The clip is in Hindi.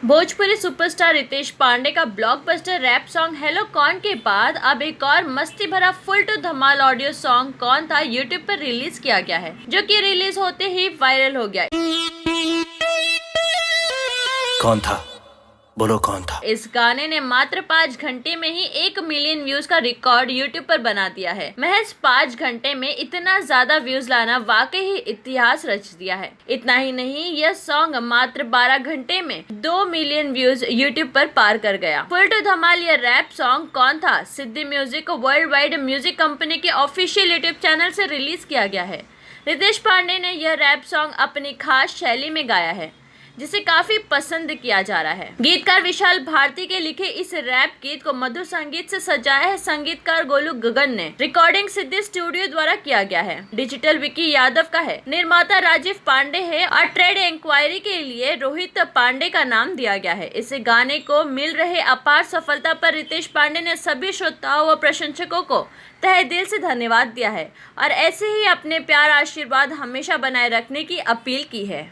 भोजपुरी सुपरस्टार रितेश पांडे का ब्लॉकबस्टर रैप सॉन्ग हेलो कौन के बाद अब एक और मस्ती भरा फुल टू धमाल ऑडियो सॉन्ग कौन था यूट्यूब पर रिलीज किया गया है, जो कि रिलीज होते ही वायरल हो गया। कौन था? बोलो कौन था? इस गाने ने मात्र 5 घंटे में ही 1 मिलियन व्यूज का रिकॉर्ड यूट्यूब पर बना दिया है। महज 5 घंटे में इतना ज्यादा व्यूज लाना वाकई ही इतिहास रच दिया है। इतना ही नहीं, यह सॉन्ग मात्र 12 घंटे में 2 मिलियन व्यूज यूट्यूब पर पार कर गया। फुल टू धमाल यह रैप सॉन्ग कौन था सिद्धि म्यूजिक को वर्ल्ड वाइड म्यूजिक कंपनी के ऑफिशियल यूट्यूब चैनल से रिलीज किया गया है। रितेश पांडे ने यह रैप सॉन्ग अपनी खास शैली में गाया है, जिसे काफी पसंद किया जा रहा है। गीतकार विशाल भारती के लिखे इस रैप गीत को मधुर संगीत से सजाया है संगीतकार गोलू गगन ने। रिकॉर्डिंग सिद्धि स्टूडियो द्वारा किया गया है। डिजिटल विकी यादव का है। निर्माता राजीव पांडे है और ट्रेड इंक्वायरी के लिए रोहित पांडे का नाम दिया गया है। इस गाने को मिल रहे अपार सफलता पर रितेश पांडे ने सभी श्रोताओं व प्रशंसकों को तहे दिल से धन्यवाद दिया है और ऐसे ही अपने प्यार आशीर्वाद हमेशा बनाए रखने की अपील की है।